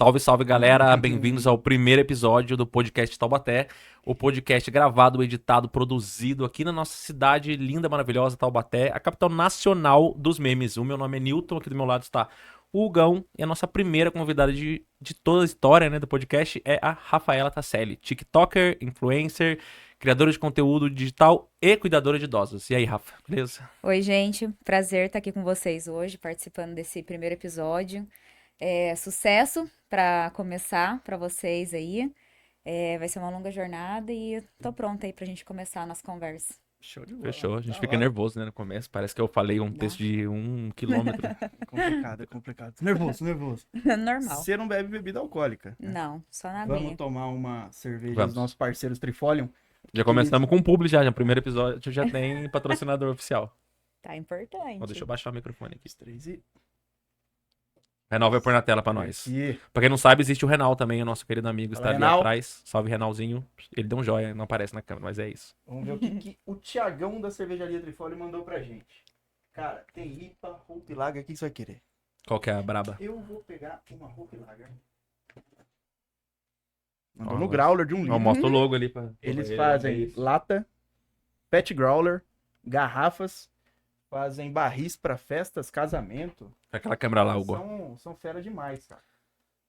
Salve, salve, galera. Bem-vindos ao primeiro episódio do podcast Taubaté. O podcast gravado, editado, produzido aqui na nossa cidade linda, maravilhosa, Taubaté, a capital nacional dos memes. O meu nome é Newton, aqui do meu lado está o Hugão. E a nossa primeira convidada de toda a história, né, do podcast é a Rafaela Tasselli, TikToker, influencer, criadora de conteúdo digital e cuidadora de idosos. E aí, Rafa, beleza? Oi, gente. Prazer estar aqui com vocês hoje, participando desse primeiro episódio. Sucesso para começar para vocês aí. Vai ser uma longa jornada e tô pronta aí pra gente começar a nossa conversa. Show de bola. Fechou. A gente Da fica hora. nervoso, né, no começo. Parece que eu falei um Dá. texto de 1 quilômetro. É complicado, é complicado. Nervoso, nervoso. Normal. Você não bebe bebida alcoólica, né? Não, só na Vamos aguinha. tomar uma cerveja Vamos. dos nossos parceiros Trifolium? Já começamos com o publi já. No primeiro episódio já tem patrocinador oficial. Tá Ó, importante. deixa eu baixar o microfone aqui. Os três e... Renal vai pôr na tela pra nós. E... Pra quem não sabe, existe o Renal também, o nosso querido amigo. Está Fala, ali Renal. atrás. Salve, Renalzinho. Ele deu um joia, não aparece na câmera, mas é isso. Vamos ver o que o Tiagão da cervejaria Trifolium mandou pra gente. Cara, tem IPA, Hope Lager, o que você vai querer? Qual que é a braba? Eu vou pegar uma Hope Lager. Mandou Ó, no growler de 1 Ó, litro. mostra o logo ali. Eles Ele- fazem é isso. lata, pet growler, garrafas, fazem barris pra festas, casamento. Aquela câmera lá, Hugo. São fera demais, cara.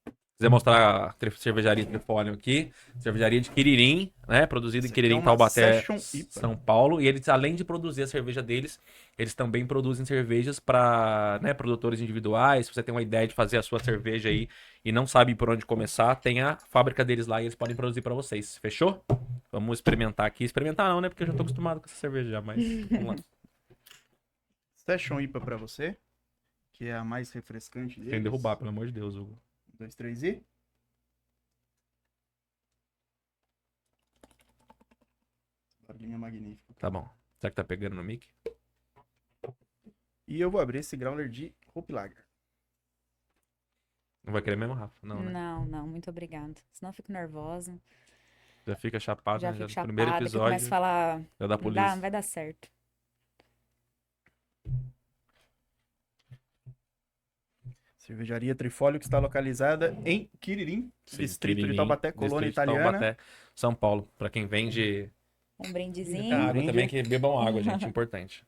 Se quiser mostrar a cervejaria Trifolium aqui. Cervejaria de Quiririm, né? Produzida em Isso aqui Quiririm, é uma Taubaté, Session IPA. São Paulo. E eles, além de produzir a cerveja deles, eles também produzem cervejas para, né, produtores individuais. Se você tem uma ideia de fazer a sua cerveja aí e não sabe por onde começar, tem a fábrica deles lá e eles podem produzir para vocês. Fechou? Vamos experimentar aqui. Experimentar não, né? Porque eu já tô acostumado com essa cerveja já, mas vamos lá. Session IPA pra você, que é a mais refrescante deles. Sem derrubar, pelo amor de Deus, Hugo. 2, 3 e... Barulhinho magnífico. Tá bom. Será que tá pegando no mic? E eu vou abrir esse growler de Hope Lager. Não vai querer mesmo, Rafa? Não, né? Não, muito obrigada. Senão eu fico nervosa. Já fica chapado, Já né? fico No chapada, primeiro que eu começo episódio a falar. já dá Não polícia. não vai dar certo. Cervejaria Trifólio, que está localizada em Quiririm, Sim, distrito de Quiririm, Taubaté, colônia distrito de italiana. Taubaté, São Paulo. Pra quem vende Um brindezinho. água brinde. também, que bebam água, gente. Importante.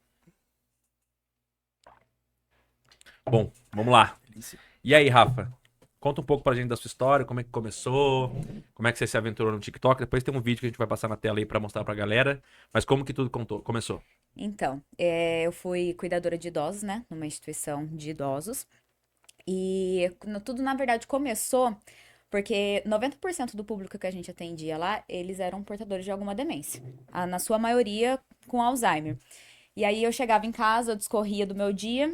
Bom, vamos lá. Delícia. E aí, Rafa? Conta um pouco pra gente da sua história, como é que começou, como é que você se aventurou no TikTok. Depois tem um vídeo que a gente vai passar na tela aí pra mostrar pra galera. Mas como que tudo começou? Então, eu fui cuidadora de idosos, né? Numa instituição de idosos. E tudo, na verdade, começou porque 90% do público que a gente atendia lá, eles eram portadores de alguma demência. Na sua maioria, com Alzheimer. E aí eu chegava em casa, eu discorria do meu dia.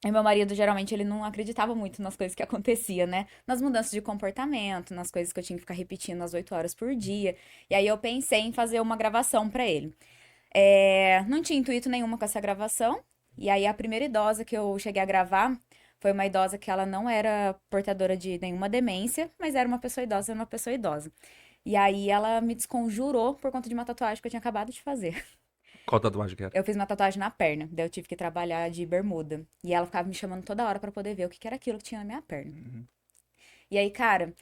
E meu marido, geralmente, ele não acreditava muito nas coisas que acontecia, né? Nas mudanças de comportamento, nas coisas que eu tinha que ficar repetindo às 8 horas por dia. E aí eu pensei em fazer uma gravação pra ele. Não tinha intuito nenhuma com essa gravação. E aí a primeira idosa que eu cheguei a gravar foi uma idosa que ela não era portadora de nenhuma demência, mas era uma pessoa idosa. E aí ela me desconjurou por conta de uma tatuagem que eu tinha acabado de fazer. Qual tatuagem que era? Eu fiz uma tatuagem na perna, daí eu tive que trabalhar de bermuda. E ela ficava me chamando toda hora pra poder ver o que que era aquilo que tinha na minha perna. E aí, cara,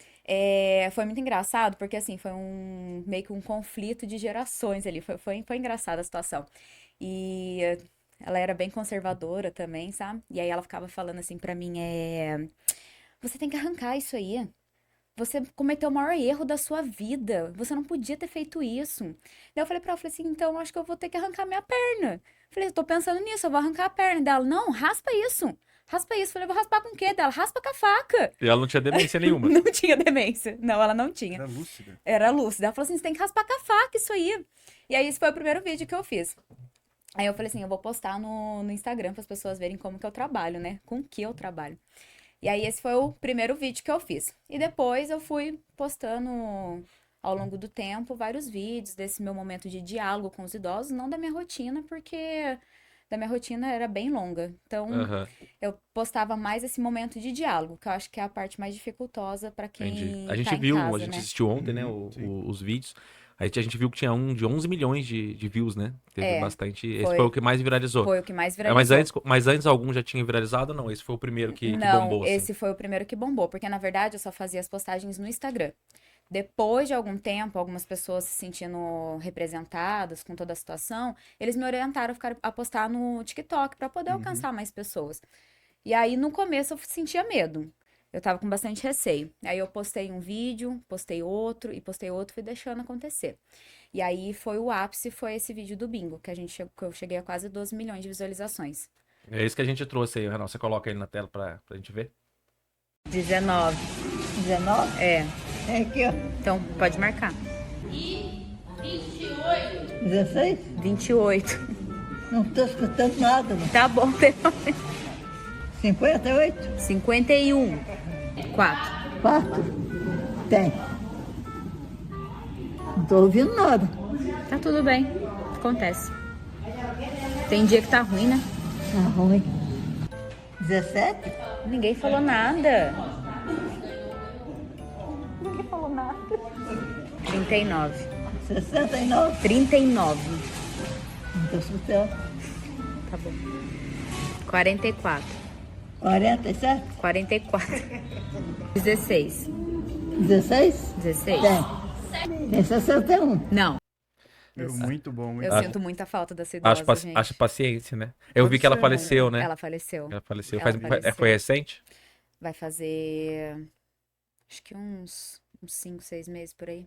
foi muito engraçado, porque assim, foi meio que um conflito de gerações ali. Foi engraçada a situação. E ela era bem conservadora também, sabe? E aí ela ficava falando assim pra mim, você tem que arrancar isso aí. Você cometeu o maior erro da sua vida. Você não podia ter feito isso. Daí eu falei pra ela, falei assim, então eu acho que eu vou ter que arrancar minha perna. Falei, eu tô pensando nisso, eu vou arrancar a perna dela. Não, raspa isso. Raspa isso. Falei, vou raspar com o quê? Dela, raspa com a faca. E ela não tinha demência nenhuma. Não tinha demência. Não, ela não tinha. Era lúcida. Era lúcida. Ela falou assim, você tem que raspar com a faca isso aí. E aí esse foi o primeiro vídeo que eu fiz. Aí eu falei assim, eu vou postar no Instagram para as pessoas verem como que eu trabalho, né? Com o que eu trabalho. E aí esse foi o primeiro vídeo que eu fiz. E depois eu fui postando ao longo do tempo vários vídeos desse meu momento de diálogo com os idosos, não da minha rotina, porque da minha rotina era bem longa. Então, Aham, eu postava mais esse momento de diálogo, que eu acho que é a parte mais dificultosa pra entendi. quem A gente tá em viu, a casa, gente né? assistiu ontem, né, Sim. os vídeos. A gente viu que tinha um de 11 milhões de views, né? Teve É, bastante. Esse foi o foi, que mais viralizou. foi o que mais É, mas viralizou. antes algum já tinha viralizado ou não? Esse foi o primeiro que Não, bombou, assim. esse foi o primeiro que bombou, porque na verdade eu só fazia as postagens no Instagram. Depois de algum tempo, algumas pessoas se sentindo representadas com toda a situação, eles me orientaram a postar no TikTok para poder Uhum. alcançar mais pessoas. E aí no começo eu sentia medo. Eu tava com bastante receio. Aí eu postei um vídeo, postei outro, fui deixando acontecer. E aí foi o ápice, foi esse vídeo do bingo, que eu cheguei a quase 12 milhões de visualizações. É isso que a gente trouxe aí, Renan. Você coloca ele na tela pra gente ver. 19. 19? É. É aqui, ó. Então pode marcar. 16? 28. Não estou escutando nada. Não. Tá bom, 58? 51. 4. 4? Tem. Não estou ouvindo nada. Tá tudo bem. Acontece. Tem dia que tá ruim, né? Tá ruim. 17? Ninguém falou nada. 39. 69? 39. Não estou escutando. Tá bom. 44. 47? 44. 16. 16? 16. Tem 61. Não. Meu, muito bom, muito Eu bom. sinto muita falta dessa idosa, gente. Acho paciência, né? Eu vi que ela Pode ser, faleceu, né? Ela faleceu. Ela faleceu. Ela faleceu. Foi recente? Vai fazer... Acho que uns 5, 6 meses por aí.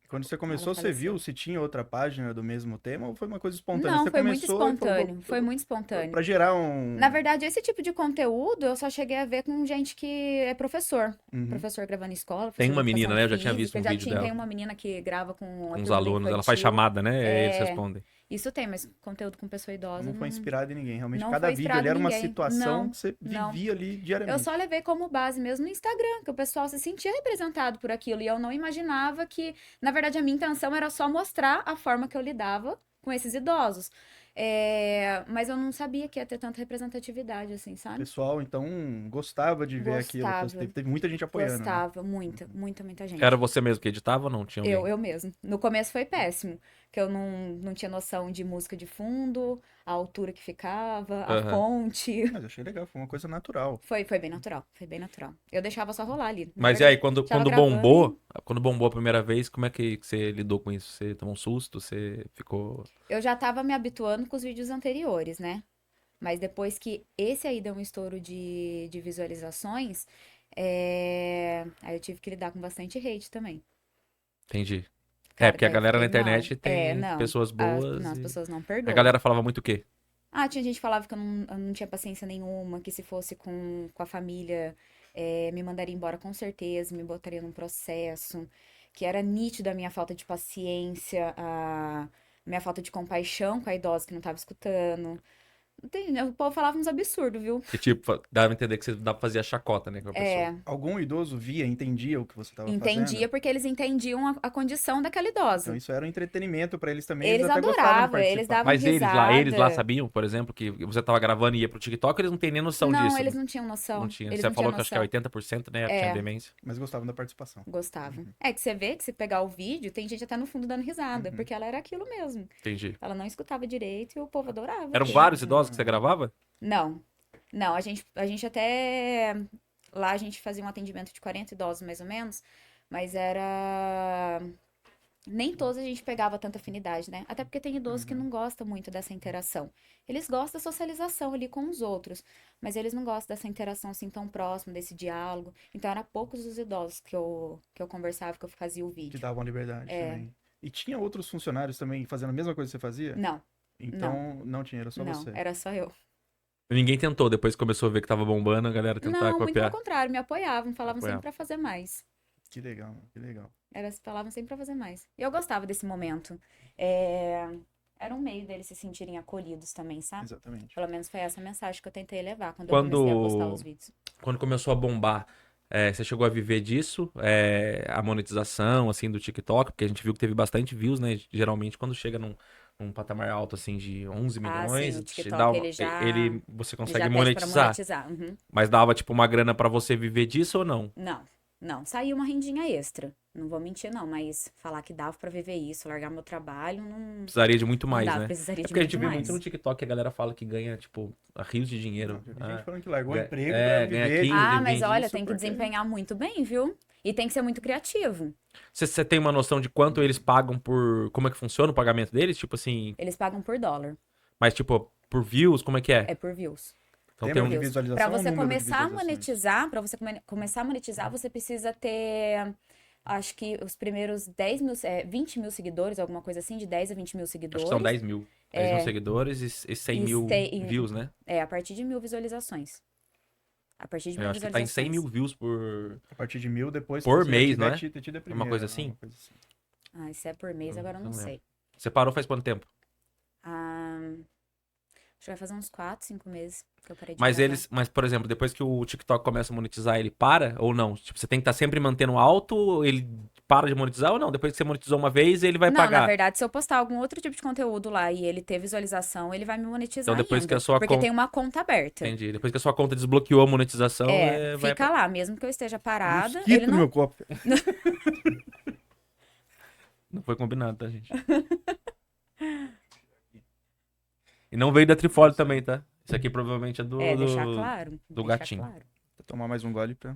Quando você começou, Ela você faleceu. viu se tinha outra página do mesmo tema ou foi uma coisa espontânea? Não, Você foi muito começou e falou, espontâneo. "Vou- Foi muito espontâneo. Pra gerar um... Na verdade, esse tipo de conteúdo eu só cheguei a ver com gente que é professor. Uhum. Professor gravando em escola. Tem professor uma de menina, educação né? Eu já tinha visto física, um já vídeo tinha, dela. Tem uma menina que grava com a Com os turma alunos. Ela faz infantil. chamada, né? E aí eles É. respondem. Isso tem, mas conteúdo com pessoa idosa Não foi não... inspirado em ninguém. Realmente, não cada foi vídeo inspirado ali era em uma ninguém. situação Não, que você não. vivia ali diariamente. Eu só levei como base mesmo no Instagram, que o pessoal se sentia representado por aquilo. E eu não imaginava que, na verdade, a minha intenção era só mostrar a forma que eu lidava com esses idosos. Mas eu não sabia que ia ter tanta representatividade, assim, O sabe? pessoal, então, gostava de ver aquilo. Gostava. Teve muita gente apoiando. Né? Gostava, muita gente. Era você mesmo que editava ou não? Tinha alguém? Eu mesmo. No começo foi péssimo, que eu não tinha noção de música de fundo, a altura que ficava, a Aham. fonte. Mas eu achei legal, foi uma coisa natural. Foi bem natural, foi bem natural. Eu deixava só rolar ali. Na Mas e aí, verdade, quando tava gravando bombou a primeira vez, como é que você lidou com isso? Você tomou um susto? Você ficou... eu já tava me habituando com os vídeos anteriores, né? Mas depois que esse aí deu um estouro de visualizações, aí eu tive que lidar com bastante hate também. Entendi. Cara, Porque a daí eu galera na fiquei mal. internet tem Não. pessoas boas Não, as e... pessoas não A perdoam. galera falava muito o quê? Tinha gente que falava que eu não tinha paciência nenhuma, que se fosse com a família, me mandaria embora com certeza, me botaria num processo, que era nítido a minha falta de paciência, a minha falta de compaixão com a idosa que não tava escutando. O povo falava uns absurdos, viu? Que tipo, dava a entender que você dá pra fazer a chacota, né, com a pessoa. Algum idoso via, entendia o que você estava Entendia, fazendo? porque eles entendiam a condição daquela idosa. Então isso era um entretenimento pra eles também. Eles até gostavam de adoravam, eles participar. davam Mas eles risada. lá sabiam, por exemplo, que você tava gravando e ia pro TikTok, eles não têm nem noção Não, disso. eles né? não tinham noção. Não tinha. Eles Você não falou tinham que acho que é noção. 80%, né? Tinha demência. Mas gostavam da participação. Gostavam. É que você vê que se pegar o vídeo, tem gente até no fundo dando risada, porque ela era aquilo mesmo. Entendi. Ela não escutava direito e o povo adorava. Eram vários idosos que você gravava? Não. Não, a gente até. Lá a gente fazia um atendimento de 40 idosos, mais ou menos, mas era. Nem todos a gente pegava tanta afinidade, né? Até porque tem idosos que não gostam muito dessa interação. Eles gostam da socialização ali com os outros, mas eles não gostam dessa interação assim tão próxima, desse diálogo. Então, era poucos os idosos que eu conversava, que eu fazia o Que vídeo. davam liberdade também. E tinha outros funcionários também fazendo a mesma coisa que você fazia? Não, Então não tinha, era só não, você. era só eu. Ninguém tentou, depois que começou a ver que tava bombando, a galera tentar Não, muito copiar. pelo contrário, me apoiavam, falavam Apoiavam. sempre pra fazer mais. Que legal, que legal. Falavam sempre pra fazer mais. E eu gostava desse momento. Era um meio deles se sentirem acolhidos também, sabe? Exatamente. Pelo menos foi essa a mensagem que eu tentei levar quando Quando- eu comecei a postar os vídeos. Quando começou a bombar, você chegou a viver disso? A monetização, assim, do TikTok? Porque a gente viu que teve bastante views, né? Geralmente, quando chega um patamar alto, assim, de 11 Ah, milhões, sim, o te TikTok, dá você ele consegue já pede pra monetizar. monetizar. Uhum. Mas dava, tipo, uma grana pra você viver disso ou não? Não, não. Saiu uma rendinha extra. Não vou mentir, não, mas falar que dava pra viver isso, largar meu trabalho, não, Precisaria de muito não mais, dava, né? precisaria É de porque a gente muito vê muito no mais. TikTok que a galera fala que ganha, tipo, rios de dinheiro. Não, teve Ah, gente falando que largou o ganha- emprego pra ganha viver 15, Ah, mas 20. olha, isso tem que porque- desempenhar muito bem, viu? E tem que ser muito criativo. Você tem uma noção de quanto eles pagam por... Como é que funciona o pagamento deles? Tipo assim... Eles pagam por dólar, Mas, tipo, por views, como é que é? é por views. Então Tempo tem um... de Para visualização ou você número de começar a visualizações? monetizar, para você começar a monetizar, você precisa ter, acho que os primeiros 10 mil, 20 mil seguidores, alguma coisa assim, de 10 a 20 mil Acho seguidores. que são 10 mil. 10 mil seguidores e 100 E mil tem- views, né? É, a partir de 1.000 visualizações. A partir de Eu 1.000 acho que tá em 100 mil visualizações. views por... A partir de 1.000, depois Por que você já mês, tiver não é? tido a É uma primeira, coisa né? assim? Uma coisa assim. Ah, isso é por mês, agora eu não Não lembro. sei. Você parou faz quanto tempo? Ah, acho que vai fazer uns 4, 5 meses que eu parei de Mas gravar. mas, por exemplo, depois que o TikTok começa a monetizar, ele para ou não? Tipo, você tem que estar sempre mantendo alto, ele para de monetizar ou não? Depois que você monetizou uma vez, ele vai Não, na pagar. verdade, se eu postar algum outro tipo de conteúdo lá e ele ter visualização, ele vai me monetizar Então, depois que ainda. a sua Porque conta... tem uma conta aberta. Entendi. Depois que a sua conta desbloqueou a monetização, vai... Fica lá, mesmo que eu esteja parada, Mosquito ele no não. meu copo. Não foi combinado, tá, gente? E não veio da Trifólio também, tá? Isso aqui provavelmente é Deixar claro. do deixar gatinho. claro. Vou tomar mais um gole pra...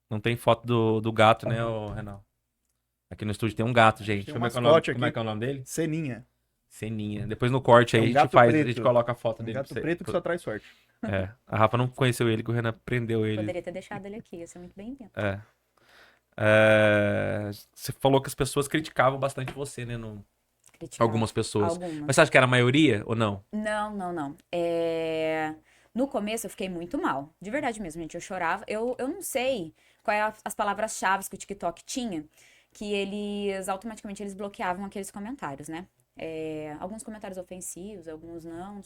Não tem foto do gato, né, ô, Renan? Aqui no estúdio tem um gato, gente. Tem Deixa eu um ver qual mascote como é aqui. que é o nome dele? Ceninha. Seninha. Depois no corte aí É um a gente gato faz, a preto. gente coloca a foto Um dele. gato pra você. preto que só traz sorte. É. A Rafa não conheceu ele, que o Renan prendeu ele. Poderia ter deixado ele aqui, ia ser muito bem-vindo. Você falou que as pessoas criticavam bastante você, né? Criticar. Algumas pessoas. Algumas. Mas você acha que era a maioria ou não? Não, não, não. No começo eu fiquei muito mal. De verdade mesmo, gente. Eu chorava. Eu não sei quais as palavras-chave que o TikTok tinha, que eles automaticamente eles bloqueavam aqueles comentários, né? Alguns comentários ofensivos, alguns não.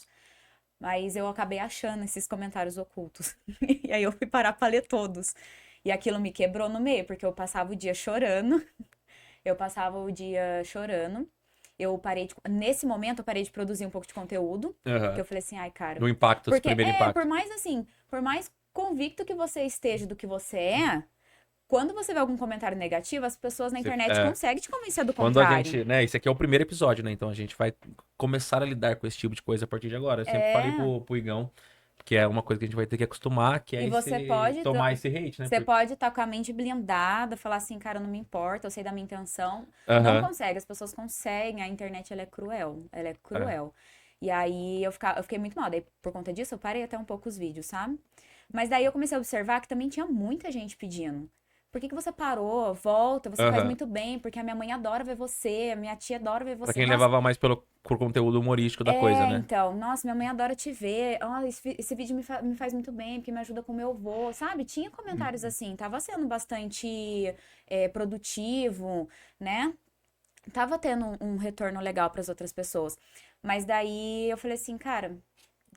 Mas eu acabei achando esses comentários ocultos. E aí eu fui parar pra ler todos. E aquilo me quebrou no meio, porque eu passava o dia chorando. Eu passava o dia chorando. Nesse momento, eu parei de produzir um pouco de conteúdo. Porque eu falei assim, ai, cara. No impacto, esse Porque, primeiro impacto. por mais convicto que você esteja do que você é, quando você vê algum comentário negativo, as pessoas na internet conseguem te convencer do Quando a contrário. gente, né, esse aqui é o primeiro episódio, né, então a gente vai começar a lidar com esse tipo de coisa a partir de agora. Eu sempre falei pro Igão que é uma coisa que a gente vai ter que acostumar, que é E você pode tomar esse hate, né? Você pode estar com a mente blindada, falar assim, cara, não me importa, eu sei da minha intenção. Aham. Não consegue, as pessoas conseguem, a internet ela é cruel, ela é cruel. E aí eu fiquei muito mal, daí por conta disso eu parei até um pouco os vídeos, sabe? Mas daí eu comecei a observar que também tinha muita gente pedindo. Por que você parou? Volta, você faz muito bem, porque a minha mãe adora ver você, a minha tia adora ver você. Pra quem Nossa, levava mais por conteúdo humorístico da coisa, né? então, nossa, minha mãe adora te ver. Esse vídeo me faz muito bem, porque me ajuda com o meu avô, sabe? Tinha comentários assim, tava sendo bastante produtivo, né? Tava tendo um retorno legal pras outras pessoas. Mas daí eu falei assim, cara,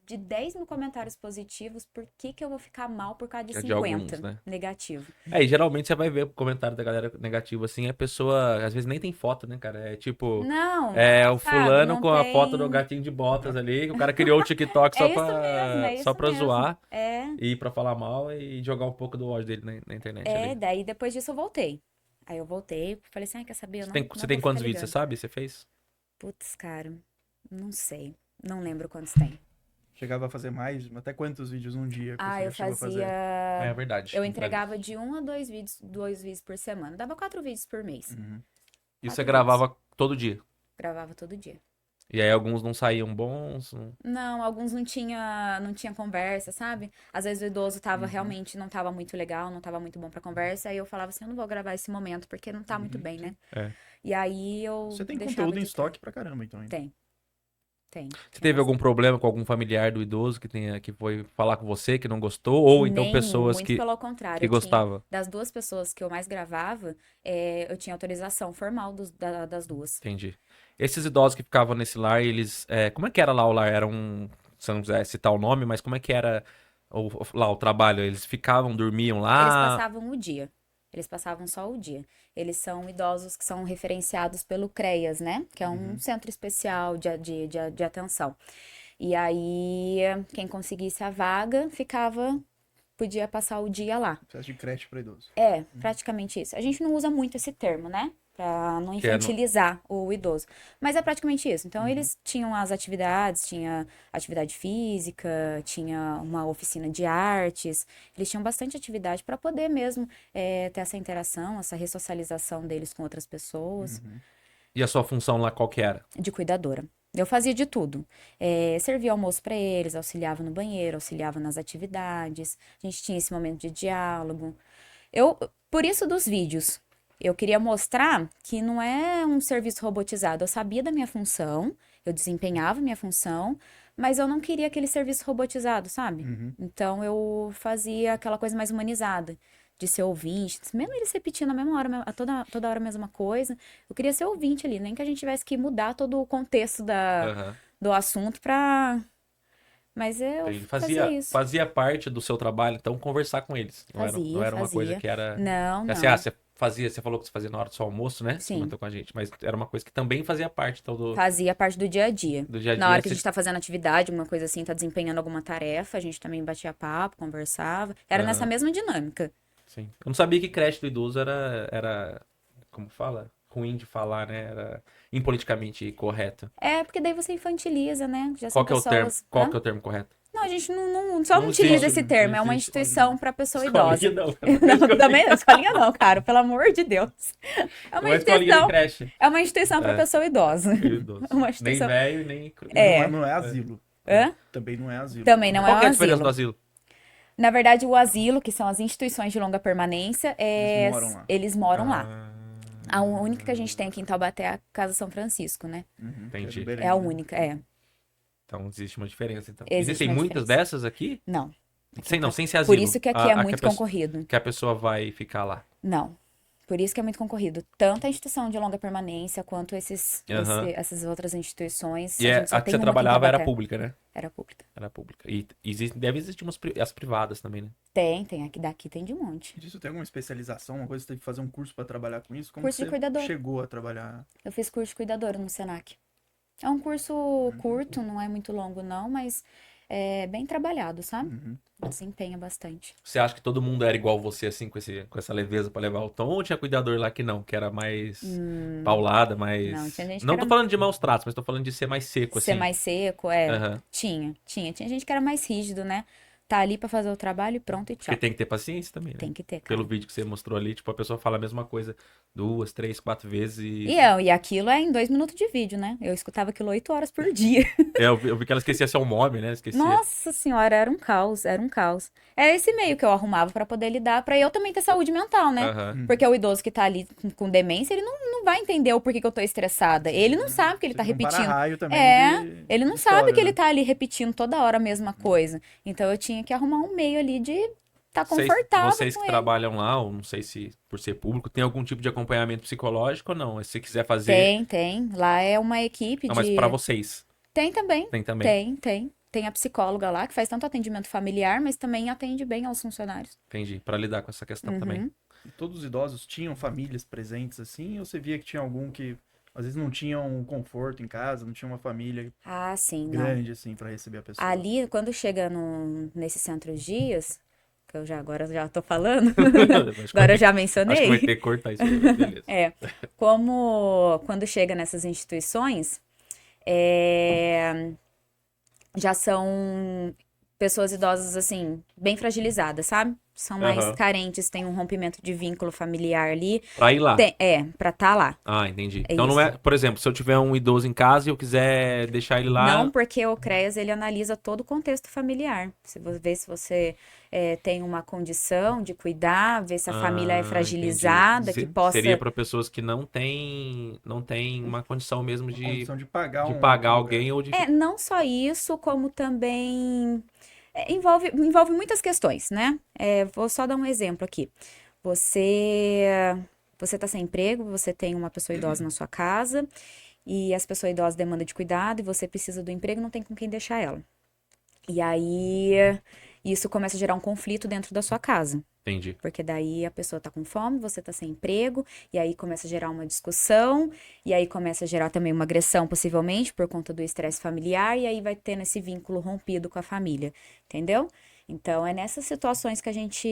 de 10 mil comentários positivos, por que eu vou ficar mal por causa de É de 50 alguns, né? negativo? E geralmente você vai ver o comentário da galera negativo assim, a pessoa às vezes nem tem foto, né, cara? É tipo, Não, o sabe, fulano não com a tem- foto do gatinho de botas ali, que o cara criou o TikTok só É isso mesmo, é só isso pra mesmo. zoar É, e pra falar mal e jogar um pouco do ódio dele na internet ali. daí depois disso eu voltei. Aí eu voltei, falei assim, quer saber? Eu Você não, tem, não você vou tem ficar quantos vídeos, você ligando. sabe? Você fez? Putz, cara, não sei. Não lembro quantos tem. Chegava a fazer mais? Até quantos vídeos num dia que você Ah, já eu chegou a fazer? fazia. Verdade. Eu entregava de 1 a 2 vídeos por semana. Dava 4 vídeos por mês. Uhum. E você quatro gravava todo dia. Gravava todo dia. E aí alguns não saíam bons. Não, alguns não tinha conversa, sabe? Às vezes o idoso realmente não tava muito legal, não tava muito bom pra conversa. Aí eu falava assim, eu não vou gravar esse momento, porque não tá muito bem, né? É. E aí eu Você tem deixava conteúdo em de estoque pra caramba, então. hein? Tem. Você teve algum problema com algum familiar do idoso que foi falar com você, que não gostou? Ou então Nenhum, pessoas muito que pelo contrário. que Eu tinha- gostavam? das 2 pessoas que eu mais gravava, eu tinha autorização formal das 2. Entendi. Esses idosos que ficavam nesse lar, eles. Como é que era lá o lar? Era um. Se não quiser citar o nome, mas como é que era lá o trabalho? Eles ficavam, dormiam Eles lá? passavam o dia. eles passavam só o dia. Eles são idosos que são referenciados pelo CREAS, né? Que é um centro especial de atenção. E aí, quem conseguisse a vaga, podia passar o dia lá. Processo de creche para idoso. É, praticamente isso. A gente não usa muito esse termo, né? Pra não Que é no- infantilizar o idoso. Mas é praticamente isso. Então, eles tinham as atividades, tinha atividade física, tinha uma oficina de artes. Eles tinham bastante atividade para poder mesmo ter essa interação, essa ressocialização deles com outras pessoas. E a sua função lá qual que era? De cuidadora. Eu fazia de tudo. Servia almoço para eles, auxiliava no banheiro, auxiliava nas atividades. A gente tinha esse momento de diálogo. Por isso dos vídeos, eu queria mostrar que não é um serviço robotizado. Eu sabia da minha função, eu desempenhava minha função, mas eu não queria aquele serviço robotizado, sabe? Então eu fazia aquela coisa mais humanizada, de ser ouvinte, mesmo eles repetindo a mesma hora, toda hora a mesma coisa. Eu queria ser ouvinte ali, nem que a gente tivesse que mudar todo o contexto Aham. do assunto pra. Mas eu Ele fazia isso. fazia parte do seu trabalho, então, conversar com eles. Não Fazia, era uma coisa fazia. que era... Não, que não. assim, você falou que você fazia na hora do seu almoço, né? Você Sim. comentou com a gente, mas era uma coisa que também fazia parte, então, Fazia parte do dia a dia. do dia a dia. Na hora que a você- gente tá fazendo atividade, alguma coisa assim, tá desempenhando alguma tarefa, a gente também batia papo, conversava. Era nessa mesma dinâmica. Sim. Eu não sabia que creche do idoso era, como fala? Ruim de falar, né? Era impoliticamente correto. Porque daí você infantiliza, né? Já Qual são que é o termo? pessoas. Qual Hã? que é o termo correto? Não, a gente só não Não utiliza existe, esse termo. não É uma existe. instituição para pessoa idosa. Escolinha não. Também não, escolinha não, cara, pelo amor de Deus. É Uma escolinha de creche. É uma instituição para pessoa idosa. Idoso. Uma Nem instituição. velho, nem... Não é asilo. Hã? Também não é asilo. Também não Qual é que é um a diferença do asilo. asilo? Na verdade, o asilo, que são as instituições de longa permanência, Eles moram lá. eles moram lá. Ah, A única que a gente tem aqui em Taubaté é a Casa São Francisco, né? entendi. É a única, Então existe uma diferença, então. Existe Existem uma muitas diferença. dessas aqui? Não. Sem ser asilo. Por isso que aqui é muito concorrido. Que a pessoa vai ficar lá. Não. Por isso que é muito concorrido. Tanto a instituição de longa permanência quanto Aham. essas outras instituições. E a gente só a que tem você uma aqui em trabalhava era Taubaté. pública, né? Era pública. Era pública. E deve existir as privadas também, né? Tem. Aqui daqui tem de um monte. Disso tem alguma especialização, uma coisa que você teve que fazer um curso para trabalhar com isso? Como Curso de você cuidador. chegou a trabalhar? Eu fiz curso de cuidadora no Senac. É um curso curto, não é muito longo não, mas é bem trabalhado, sabe? Desempenha bastante. Você acha que todo mundo era igual você, assim, com essa leveza pra levar o tom? Ou tinha cuidador lá que não, que era mais paulada, mais... Não, tinha gente que Não era- tô falando de maus tratos, mas tô falando de ser mais seco, Ser assim. mais seco, Aham. Tinha gente que era mais rígido, né? Tá ali pra fazer o trabalho e pronto e tchau. Porque tem que ter paciência também, né? Tem que ter, cara. Pelo vídeo que você mostrou ali, tipo, a pessoa fala a mesma coisa 2, 3, 4 vezes E aquilo é em 2 minutos de vídeo, né? Eu escutava aquilo 8 horas por dia. Eu vi que ela esquecia seu nome, né? Esquecia. Nossa senhora, era um caos, era um caos. É esse meio que eu arrumava pra poder lidar, pra eu também ter saúde mental, né? Aham. Porque o idoso que tá ali com demência, ele não vai entender o porquê que eu tô estressada. Ele não sabe que ele tá Você não para repetindo. raio também Ele não de sabe história, que ele né? tá ali repetindo toda hora a mesma coisa. Então eu tinha que arrumar um meio ali de tá confortável Vocês com que ele. trabalham lá, ou não sei se por ser público, tem algum tipo de acompanhamento psicológico ou não? Se quiser fazer. Tem. Lá é uma equipe Não, de. mas pra vocês. Tem também. Tem também. Tem. Tem a psicóloga lá, que faz tanto atendimento familiar, mas também atende bem aos funcionários. Entendi. Pra lidar com essa questão Uhum. também. E todos os idosos tinham famílias presentes assim? Ou você via que tinha algum que às vezes não tinha um conforto em casa, não tinha uma família Ah, sim, não. grande assim para receber a pessoa? Ali, quando chega nesse centro de dias, que agora eu já tô falando, Acho que agora vai eu já ter- Acho que vai mencionei. ter que cortar isso aí, mas beleza. Quando chega nessas instituições, já são pessoas idosas, assim, bem fragilizadas, sabe? São mais Aham. carentes, tem um rompimento de vínculo familiar ali. Pra ir lá. Pra tá lá. Ah, entendi. É Então não é, isso. por exemplo, se eu tiver um idoso em casa e eu quiser deixar ele lá. Não, porque o CREAS, ele analisa todo o contexto familiar. Se você vê se você tem uma condição de cuidar, ver se a família é entendi. fragilizada, que possa... Seria para pessoas que não têm uma condição mesmo Uma condição de pagar de um pagar lugar. alguém ou de. Não só isso, como também envolve muitas questões, né? Vou só dar um exemplo aqui. Você tá sem emprego, você tem uma pessoa idosa na sua casa e essa pessoa idosa demanda de cuidado e você precisa do emprego, não tem com quem deixar ela. E aí isso começa a gerar um conflito dentro da sua casa. Entendi. Porque daí a pessoa tá com fome, você tá sem emprego, e aí começa a gerar uma discussão, e aí começa a gerar também uma agressão, possivelmente, por conta do estresse familiar, e aí vai tendo esse vínculo rompido com a família, entendeu? Então, é nessas situações que a gente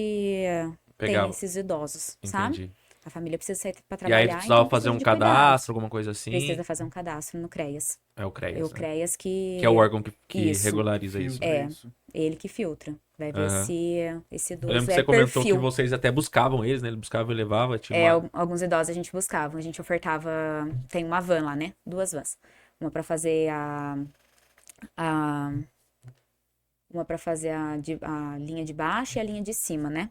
tem Pegava. esses idosos, sabe? Entendi. A família precisa sair pra E aí trabalhar, precisava então fazer precisa um de cuidados. cadastro, alguma coisa assim. Precisa fazer um cadastro no CREAS. É o CREAS. É o né? CREAS que... Que é o órgão que Isso. regulariza isso. Filtra É. isso. Ele que filtra. Vai ver Aham. se esse Eu idoso lembro que é você comentou perfil. que vocês até buscavam eles, né? Ele buscava e levava. Tinha É, uma... alguns idosos a gente buscava. A gente ofertava... Tem uma van lá, né? 2 vans. Uma pra fazer a... Uma pra fazer a linha de baixo e a linha de cima, né?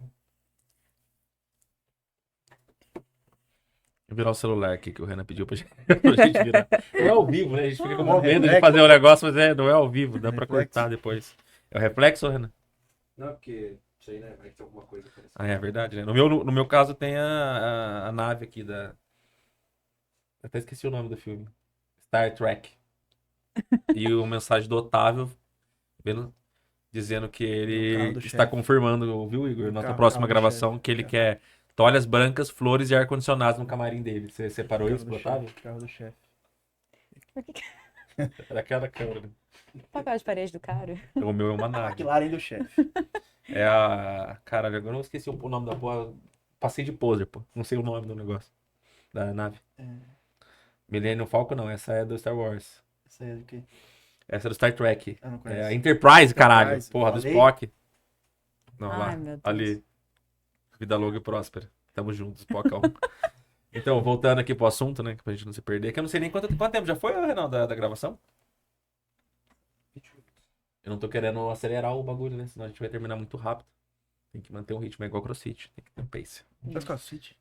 Vou virar o celular aqui que o Renan pediu pra gente, pra gente virar. Não é ao vivo, né? A gente fica com medo de reflexo. fazer o negócio, mas não é ao vivo. Dá pra Reflexo. cortar depois. É o reflexo, Renan? Não, porque isso aí, né? Vai ter alguma coisa parecida. Ah, é verdade, né? No meu caso tem a nave aqui da... Eu até esqueci o nome do filme. Star Trek. E o mensagem do Otávio dizendo que O carro ele do está chefe. confirmando, viu, Igor? O Nossa carro próxima do gravação, chefe. que ele quer toalhas brancas, flores e ar-condicionado no camarim dele. Você separou isso pro Otávio? Carro do chefe. Era aquela câmera. Né? Papel de parede do cara. O meu é uma nave. McLaren do chefe. É a... Caralho, agora eu esqueci o nome da porra. Passei de poser, pô. Não sei o nome do negócio. Da nave. Millennium Falcon não, essa é do Star Wars. Isso aí é do quê? Essa é do Star Trek. Eu não É conheço. a Enterprise, caralho. Enterprise, Porra, do falei. Spock. Não, Ai, lá. meu Deus. Ali. Vida longa e próspera. Tamo juntos, Spockão. Então, voltando aqui pro assunto, né? Pra gente não se perder. Que eu não sei nem quanto tempo já foi, Renan, da gravação? Eu não tô querendo acelerar o bagulho, né? Senão a gente vai terminar muito rápido. Tem que manter um ritmo, é igual CrossFit. Tem que ter um pace. Faz CrossFit?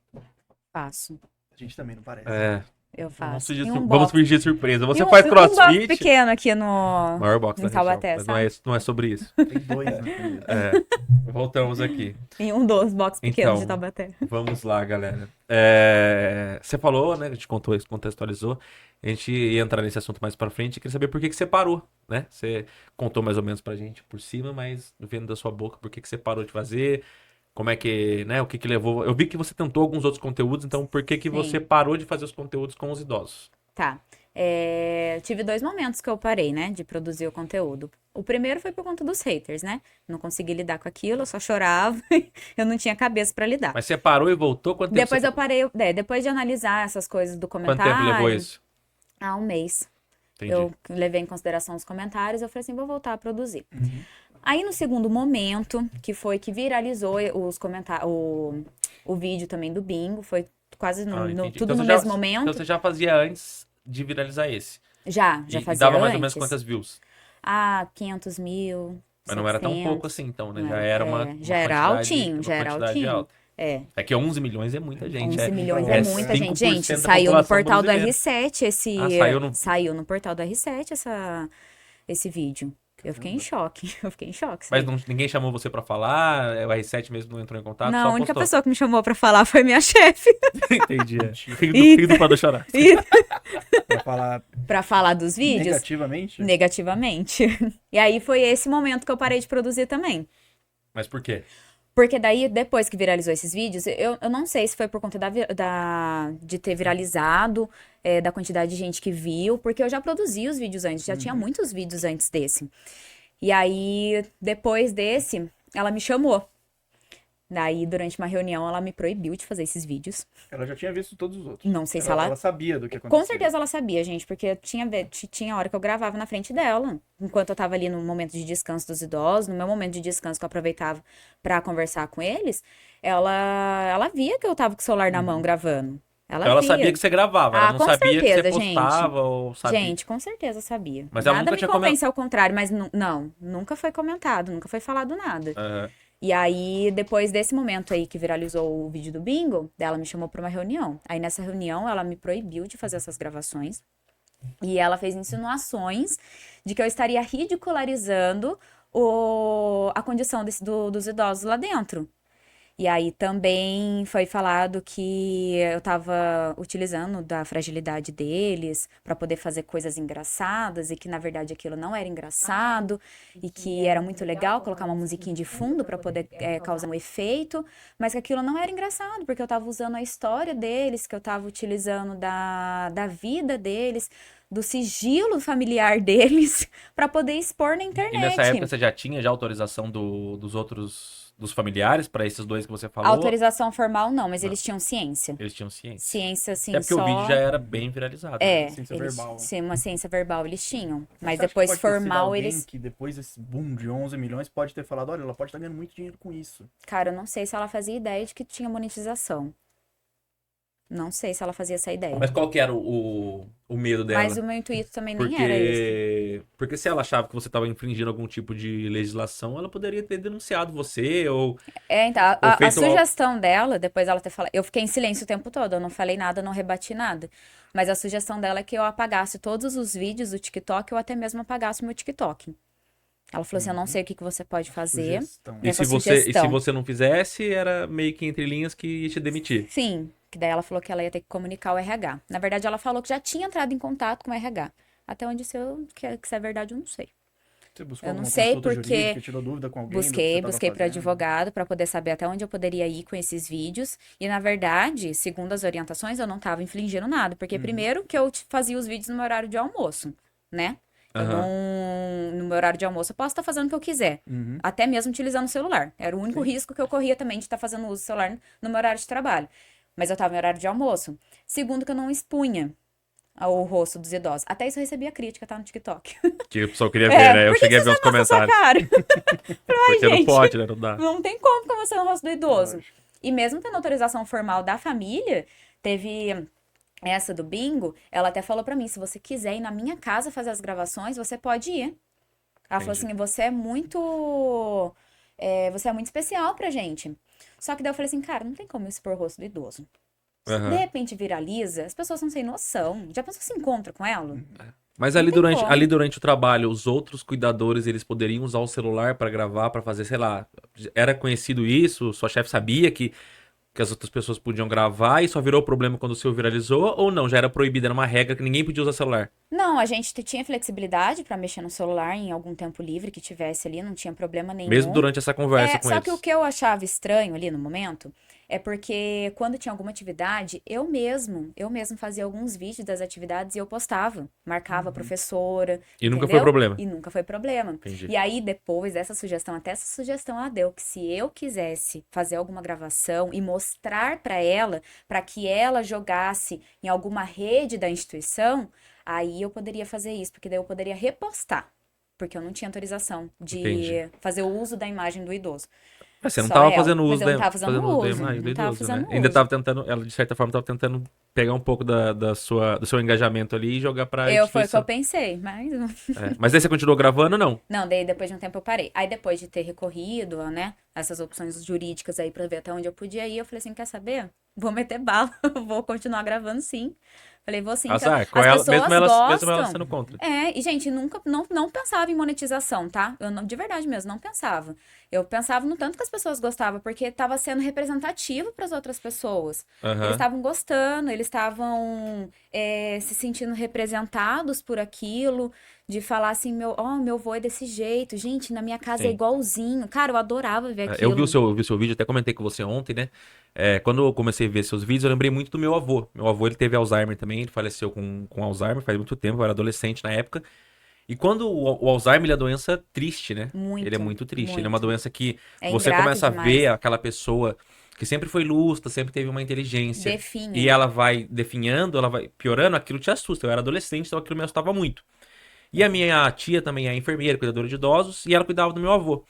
Faço. A gente também não parece. É. Eu Vamos faço. fingir, E um vamos box. fingir surpresa. Você E um- faz e um box CrossFit. pequeno aqui no... Maior box em da região. Taubaté, Mas sabe? não é sobre isso. Tem 2, né? É. Voltamos aqui. Em um dos box pequenos de Então, Taubaté. Vamos lá, galera. Você falou, né? A gente contextualizou. A gente ia entrar nesse assunto mais pra frente. Queria saber por que você parou, né? Você contou mais ou menos pra gente por cima, mas vendo da sua boca, por que você parou de fazer? Como é que, né? O que levou? Eu vi que você tentou alguns outros conteúdos, então por que Sim. você parou de fazer os conteúdos com os idosos? Tá. Tive 2 momentos que eu parei, né, de produzir o conteúdo. O primeiro foi por conta dos haters, né? Não consegui lidar com aquilo, eu só chorava, eu não tinha cabeça pra lidar. Mas você parou e voltou? Quanto tempo Depois você... eu parei, depois de analisar essas coisas do Quanto comentário. tempo levou isso? Um mês. Entendi. Eu levei em consideração os comentários, eu falei assim, vou voltar a produzir. Aí no segundo momento, que foi que viralizou os comentários, o vídeo também do bingo, foi quase Entendi. tudo Então no você mesmo momento. Então você já fazia antes de viralizar esse? Já E fazia dava mais ou menos antes. quantas views? 500 mil, Mas não era tão 700. pouco assim, então, né? Não Já era, era já era quantidade- altinho, uma já era quantidade altinho. alta. É, É que 11 milhões é muita gente. 11 milhões é é muita gente. 5% Gente, da saiu no população portal do brasileira. R7 esse... Ah, saiu no- portal do R7 esse vídeo. Eu fiquei em choque, Mas ninguém chamou você pra falar? O R7 mesmo não entrou em contato? Não, só a única postou. pessoa que me chamou pra falar foi minha chefe. Entendi. É. E- Rio do Pado chorar. Pra falar Pra falar dos vídeos, negativamente. negativamente. E aí foi esse momento que eu parei de produzir também. Mas por quê? Porque daí, depois que viralizou esses vídeos, eu não sei se foi por conta de ter viralizado, da quantidade de gente que viu, porque eu já produzi os vídeos antes, já tinha muitos vídeos antes desse. E aí, depois desse, ela me chamou. Daí, durante uma reunião, ela me proibiu de fazer esses vídeos. Ela já tinha visto todos os outros. Não sei se ela... Ela sabia do que acontecia. Com certeza ela sabia, gente, porque tinha hora que eu gravava na frente dela. Enquanto eu tava ali no momento de descanso dos idosos, no meu momento de descanso que eu aproveitava pra conversar com eles, ela via que eu tava com o celular na mão gravando. Ela via. sabia que você gravava, ela não com sabia que você certeza, gente. postava ou sabia. Gente, com certeza sabia. Mas ela nada nunca me tinha convence ao contrário, mas não, nunca foi comentado, nunca foi falado nada. Aham. E aí, depois desse momento aí que viralizou o vídeo do bingo, ela me chamou pra uma reunião. Aí nessa reunião, ela me proibiu de fazer essas gravações. E ela fez insinuações de que eu estaria ridicularizando a condição dos idosos lá dentro. E aí também foi falado que eu tava utilizando da fragilidade deles pra poder fazer coisas engraçadas e que na verdade aquilo não era engraçado e que era muito legal colocar uma musiquinha de fundo pra poder causar um efeito, mas que aquilo não era engraçado porque eu tava usando a história deles, que eu tava utilizando da vida deles, do sigilo familiar deles pra poder expor na E internet. nessa época você já tinha já autorização dos outros, dos familiares pra esses dois que você falou? Autorização formal não, mas Não. eles tinham ciência. Eles tinham ciência. Ciência, assim, Até porque o vídeo já era bem viralizado. É, Ciência eles, verbal. sim, uma ciência verbal eles tinham. Mas Você acha que depois pode ter sido formal alguém eles. que depois desse boom de 11 milhões pode ter falado, olha, ela pode estar ganhando muito dinheiro com isso. Cara, eu não sei se ela fazia ideia de que tinha monetização. Não sei se ela fazia essa ideia. Mas qual que era o medo dela? Mas o meu intuito também nem era esse. Porque se ela achava que você estava infringindo algum tipo de legislação, ela poderia ter denunciado você ou... Então, Ou a feito sugestão dela, depois ela ter falado. Eu fiquei em silêncio o tempo todo, eu não falei nada, não rebati nada. Mas a sugestão dela é que eu apagasse todos os vídeos do TikTok ou até mesmo apagasse o meu TikTok. Ela falou assim: eu não sei o que você pode fazer. Sugestão. E Essa se você, sugestão. se você não fizesse, era meio que entre linhas que ia te demitir. Sim, que daí ela falou que ela ia ter que comunicar o RH. Na verdade, ela falou que já tinha entrado em contato com o RH. Até onde isso que isso é verdade, eu não sei. Você buscou Eu não alguma sei consulta porque jurídica, tirou dúvida com alguém do que você tava Busquei para fazendo? advogado para poder saber até onde eu poderia ir com esses vídeos. E na verdade, segundo as orientações, eu não estava infringindo nada, porque primeiro que eu fazia os vídeos no meu horário de almoço, né? Eu Aham. não, no meu horário de almoço eu posso estar fazendo o que eu quiser, Uhum. até mesmo utilizando o celular. Era o único risco que eu corria também de estar fazendo uso do celular no meu horário de trabalho. Mas eu estava no horário de almoço. Segundo que eu não expunha o rosto dos idosos. Até isso eu recebia crítica, tá? No TikTok. Que o pessoal queria ver, né? Eu por que cheguei a que ver os você mostra sua comentários. cara? Porque não gente. pode, né? Não dá. Não tem como ficar mostrando o rosto do idoso. Lógico. E mesmo tendo autorização formal da família, teve essa do bingo, ela até falou pra mim, se você quiser ir na minha casa fazer as gravações, você pode ir. Ela falou Entendi. assim, você é muito especial pra gente. Só que daí eu falei assim, cara, não tem como eu expor o rosto do idoso. Se Aham. de repente viraliza, as pessoas são sem noção. Já pensou que se encontra com ela? Mas Não ali tem durante, como. ali durante o trabalho, os outros cuidadores, eles poderiam usar o celular pra gravar, pra fazer, sei lá, era conhecido isso? Sua chefe sabia que as outras pessoas podiam gravar e só virou problema quando o seu viralizou? Ou não? Já era proibido, era uma regra que ninguém podia usar celular? Não, a gente tinha flexibilidade pra mexer no celular em algum tempo livre que tivesse ali, não tinha problema nenhum. Mesmo durante essa conversa com Só eles? que o que eu achava estranho ali no momento é porque quando tinha alguma atividade, eu mesmo fazia alguns vídeos das atividades e eu postava, marcava a professora, E nunca foi entendeu? problema? E nunca foi problema. Entendi. E aí depois dessa sugestão, até essa sugestão ela deu que se eu quisesse fazer alguma gravação e mostrar pra ela, pra que ela jogasse em alguma rede da instituição, aí eu poderia fazer isso, porque daí eu poderia repostar. Porque eu não tinha autorização de Entendi. fazer o uso da imagem do idoso. Mas você não Só tava ela, fazendo mas uso eu não tava fazendo uso da uso, imagem do não tava idoso, fazendo né? Ainda uso. tava tentando, ela de certa forma tava tentando pegar um pouco do seu engajamento ali e jogar pra Foi o que eu instituição. pensei, mas... É. Mas aí você continuou gravando ou não? Não, daí depois de um tempo eu parei. Aí depois de ter recorrido, né, essas opções jurídicas aí pra ver até onde eu podia ir, eu falei assim, quer saber? Vou meter bala, vou continuar gravando sim. Falei, vou sim. Então, Azar, com as ela, pessoas mesmo ela gostam. sendo contra. E gente, nunca, não pensava em monetização, tá? Eu não, de verdade mesmo, não pensava. Eu pensava no tanto que as pessoas gostavam, porque tava sendo representativo para as outras pessoas. Eles Aham. estavam gostando, eles estavam se sentindo representados por aquilo, de falar assim, meu avô é desse jeito, gente, na minha casa é Sim. igualzinho. Cara, eu adorava ver aquilo. Eu vi o seu vídeo, até comentei com você ontem, né? Quando eu comecei a ver seus vídeos, eu lembrei muito do meu avô. Meu avô, ele teve Alzheimer também, ele faleceu com Alzheimer faz muito tempo, eu era adolescente na época. E quando o Alzheimer, ele é uma doença triste, né? Muito, Ele é muito triste. Ele é uma muito. doença que É você ingrato começa a demais. ver aquela pessoa que sempre foi lúcida, sempre teve uma inteligência. Definha. E ela vai definhando, ela vai piorando, aquilo te assusta. Eu era adolescente, então aquilo me assustava muito. E a minha tia também é enfermeira, cuidadora de idosos, e ela cuidava do meu avô.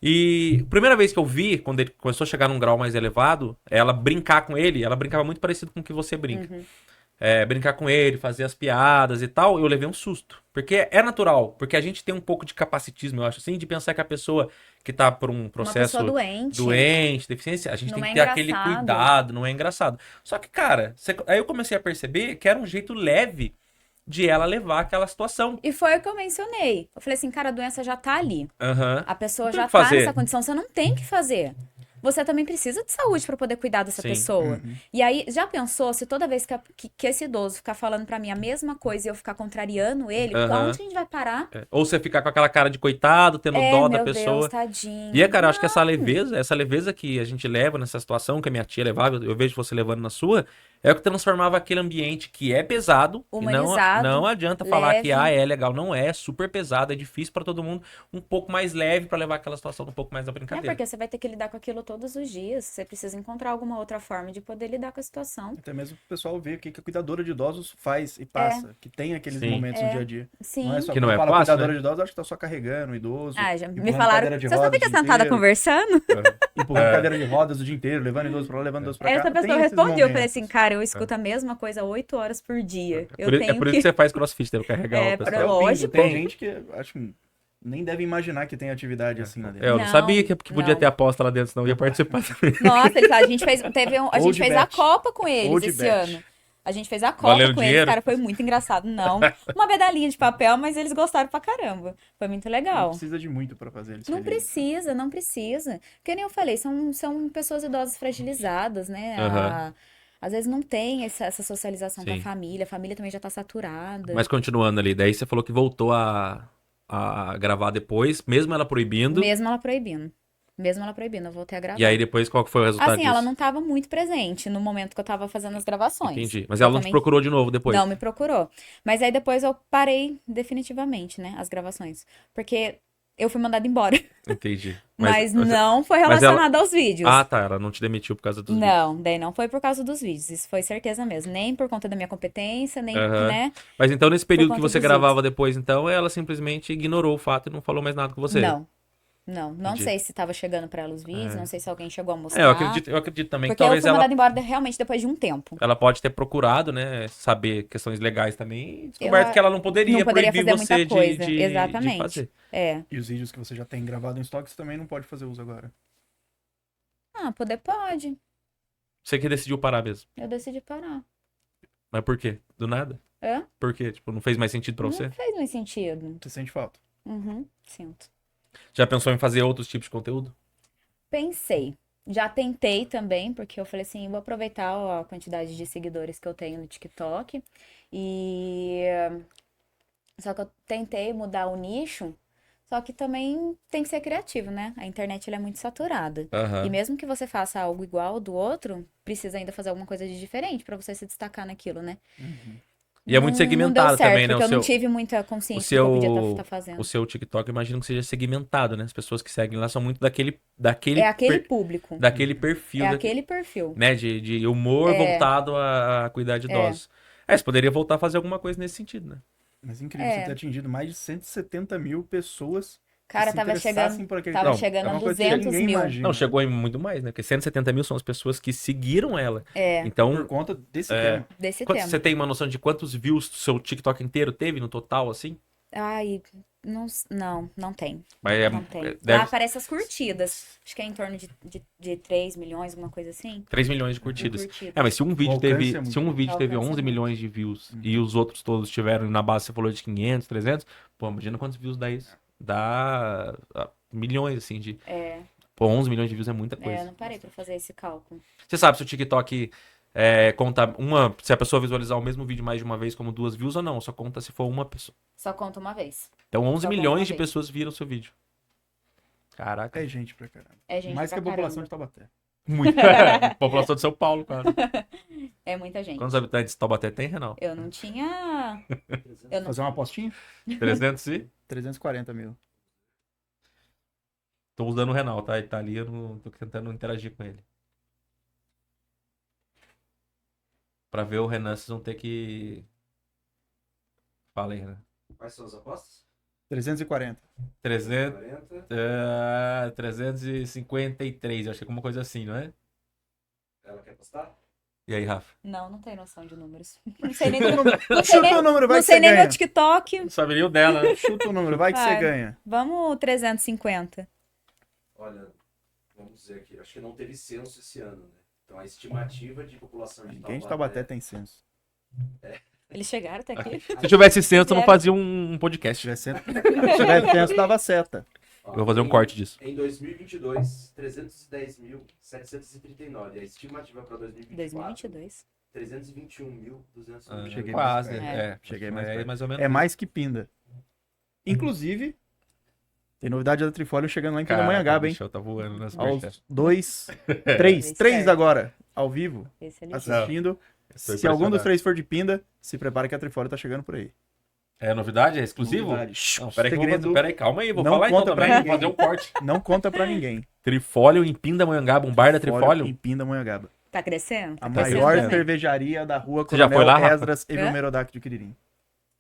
E a primeira vez que eu vi, quando ele começou a chegar num grau mais elevado, ela brincar com ele, ela brincava muito parecido com o que você brinca. Brincar com ele, fazer as piadas e tal, eu levei um susto. Porque é natural, porque a gente tem um pouco de capacitismo, eu acho assim, de pensar que a pessoa que tá por um processo Uma pessoa doente. deficiência, a gente Não tem é que ter aquele engraçado. cuidado, não é engraçado. Só que, cara, aí eu comecei a perceber que era um jeito leve de ela levar aquela situação. E foi o que eu mencionei. Eu falei assim, cara, a doença já tá ali. Aham. A pessoa Não tem já o que tá fazer. nessa condição, você não tem que fazer. você também precisa de saúde pra poder cuidar dessa Sim. pessoa. E aí, já pensou se toda vez que esse idoso ficar falando pra mim a mesma coisa e eu ficar contrariando ele, Aham. aonde que a gente vai parar? Ou você ficar com aquela cara de coitado, tendo dó da meu pessoa. Deus, tadinho. E cara, eu acho que essa leveza que a gente leva nessa situação, que a minha tia levava, eu vejo você levando na sua, é o que transformava aquele ambiente que é pesado. E Humanizado, não adianta falar que leve. é legal. Não é, super pesado, é difícil pra todo mundo. Um pouco mais leve pra levar aquela situação um pouco mais na É brincadeira. porque você vai ter que lidar com aquilo todos os dias. Você precisa encontrar alguma outra forma de poder lidar com a situação. Até mesmo o pessoal ver o que a cuidadora de idosos faz e passa. Que tem aqueles Sim. momentos no dia a dia. Sim. Não é só Que não quando é fala fácil, cuidadora né? de idosos, acho que tá só carregando o idoso. Ah, já me empurrando falaram. cadeira de Você só rodas fica o dia sentada inteiro, conversando? empurrando cadeira de rodas o dia inteiro, levando idoso pra lá, levando idoso pra cá. Essa Tem pessoa esses respondeu. Eu falei momentos. assim, cara, eu escuto a mesma coisa 8 horas por dia. Eu É tenho por isso que você faz crossfit, deve carregar É, o pra- pessoal. É ouvindo, lógico. tem gente que acho que nem deve imaginar que tem atividade assim lá dentro. Eu não Não, sabia que podia não. ter aposta lá dentro, senão eu ia participar também. Nossa, a gente fez, a gente Old fez a bet. Copa com eles Old esse bet. ano. A gente fez a Copa Valeu com dinheiro? eles, cara, foi muito engraçado. Não, uma medalhinha de papel, mas eles gostaram pra caramba. Foi muito Não legal. precisa de muito pra fazer eles Não felizes. precisa, não precisa. Porque nem eu falei, são pessoas idosas fragilizadas, né? Aham. Às vezes não tem essa socialização com Sim. a família também já tá saturada. Mas continuando ali, daí você falou que voltou a gravar depois, mesmo ela proibindo. Mesmo ela proibindo. Eu voltei a gravar. E aí depois qual que foi o resultado Assim, disso? ela não tava muito presente no momento que eu tava fazendo as gravações. Entendi. Mas ela não te Exatamente. procurou de novo depois? Não me procurou. Mas aí depois eu parei definitivamente, né, as gravações. Porque eu fui mandada embora. Entendi. Mas não foi mas ela- relacionado aos vídeos. Ah, tá. Ela não te demitiu por causa dos vídeos. Não, daí não foi por causa dos vídeos. Isso foi certeza mesmo. Nem por conta da minha competência, nem, Aham. né? Mas então, nesse período que conta você dos gravava depois, então, ela simplesmente ignorou o fato e não falou mais nada com você. Não Entendi. sei se tava chegando pra ela os vídeos, não sei se alguém chegou a mostrar. É, eu acredito também que Porque eu talvez fui ela mandada embora realmente depois de um tempo. pode ter procurado, né, saber questões legais também e descoberto Eu- que ela não poderia, não poderia proibir fazer você muita coisa. de Exatamente. fazer. É. E os vídeos que você já tem gravado em estoque, você também não pode fazer uso agora. Ah, poder pode. Você que decidiu parar mesmo. Eu decidi parar. Mas por quê? Do nada? É? Por quê? Tipo, não fez mais sentido pra você? Não fez mais sentido. Você sente falta? Uhum, sinto. Já pensou em fazer outros tipos de conteúdo? Pensei. Já tentei também, porque eu falei assim, vou aproveitar a quantidade de seguidores que eu tenho no TikTok. E só que eu tentei mudar o nicho, só que também tem que ser criativo, né? A internet ela é muito saturada. Aham. E mesmo que você faça algo igual ao do outro, precisa ainda fazer alguma coisa de diferente pra você se destacar naquilo, né? E é muito Não segmentado deu certo, também, né? porque O eu não seu, tive muita consciência do que eu podia estar fazendo. o seu TikTok, eu imagino que seja segmentado, né? As pessoas que seguem lá são muito daquele É aquele per- público. daquele perfil, É aquele perfil. né? De humor voltado a cuidar de idosos. Você poderia voltar a fazer alguma coisa nesse sentido, né? Mas é incrível É. você ter atingido mais de 170 mil pessoas Cara, se tava interessassem chegando, por aquele tava canal. chegando É a uma coisa que 200 ninguém mil. imagina. Não, chegou em muito mais, né? Porque 170 mil são as pessoas que seguiram ela. É, Então, Por conta desse É. tema. desse você tema. tem uma noção de quantos views o seu TikTok inteiro teve no total, assim? Ai, não tem. Mas Não tem. Lá deve aparece as curtidas. Acho que é em torno de 3 milhões, alguma coisa assim. 3 milhões de curtidas. Curtidas. Mas se um vídeo alcance teve, é muito se um vídeo O teve alcance é 11 muito. milhões de views e os outros todos tiveram na base, você falou de 500, 300, pô, imagina quantos views dá isso. Dá milhões, assim, de... É, Pô, 11 milhões de views é muita eu coisa. não parei pra fazer esse cálculo. Você sabe se o TikTok conta se a pessoa visualizar o mesmo vídeo mais de uma vez como 2 views ou não, só conta se for uma pessoa. Só conta uma vez. Então 11 Só conta milhões uma de vez. pessoas viram o seu vídeo. Caraca. É gente pra caramba. É gente Mais que pra a população de caramba. Taubaté. Muita. População de São Paulo, cara. É muita gente. Quantos habitantes de Taubaté tem, Renal? Eu não tinha... Eu não... Fazer uma apostinha? 300 e... 340 mil. Tô usando o Renal, tá? Ele tá ali, eu não tô tentando interagir com ele. Pra ver o Renan, vocês vão ter que... Fala aí, Renan. Quais são as apostas? 340. 300, 40. 353, eu acho que é alguma coisa assim, não é? Ela quer apostar? E aí, Rafa? Não tenho noção de números. Não sei nem, não sei Chuta nem, o número, vai não que sei você nem ganha. meu TikTok. Não sabe nem o dela, né? Chuta o número, vai que você Vai. ganha. Vamos 350. Olha, vamos dizer aqui, acho que não teve censo esse ano, né? Então a estimativa de população de Ninguém de Taubaté tem censo. Eles chegaram até aqui. Se tivesse censo, eu não fazia um podcast. Se tivesse censo, dava seta. Ó, Eu vou fazer um corte disso. Em 2022, 310.739. A estimativa para 2024, 2022. 321.200. Cheguei Quase, mais é. Cheguei mais É perto. mais ou menos. É mais que Pinda. Inclusive, tem novidade da Trifólio chegando lá em Caraca, Pindamonhangaba, o hein? bichão tá voando nas Aos superchats. 2, Três 3 certo. agora, ao vivo, Esse ali. assistindo. Estou Se algum dos impressionado. 3 for de Pinda, se prepara que a Trifólio tá chegando por aí. É novidade? É exclusivo? Novidade. Não, peraí, Segredo, peraí, calma aí, vou não falar então conta pra também, vou ninguém. fazer um corte. não conta pra ninguém. Trifólio em Pindamonhangaba, um bar da Trifólio. Em Pindamonhangaba. Tá crescendo? A Tá crescendo maior também. cervejaria da rua Você já Coronel foi lá, Rafa? Esdras e Hã? Merodach de Quiririm.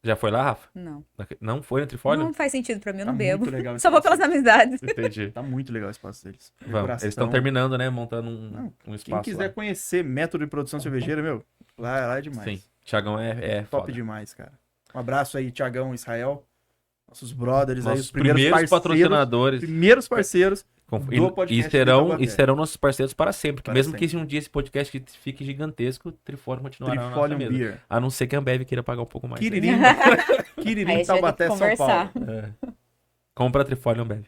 Já foi lá, Rafa? Não. Não foi na Trifólio? Não faz sentido pra mim, eu Tá não bebo. muito legal esse Só vou espaço. pelas amizades. Entendi. Tá muito legal o espaço deles. Vamos. Decoração. Eles estão terminando, né? Montando um Quem espaço quiser lá. conhecer método de produção cervejeira, meu, lá é demais. Sim, Thiagão é Top foda. demais, cara. Um abraço aí, Thiagão, Israel. Nossos brothers aí, Nossos os primeiros parceiros. patrocinadores. Primeiros parceiros. Com- do podcast e serão, do Taubaté. e serão nossos parceiros para sempre. Que Para mesmo sempre. que um dia esse podcast fique gigantesco, o Trifólio continuará na nossa Trifolium mesa. Beer. A não ser que a Ambev queira pagar um pouco mais. Quiririm. Aí a Quiririm, gente vai ter Taubaté, que São conversar. Paulo. É. Compra a Trifólio Ambev.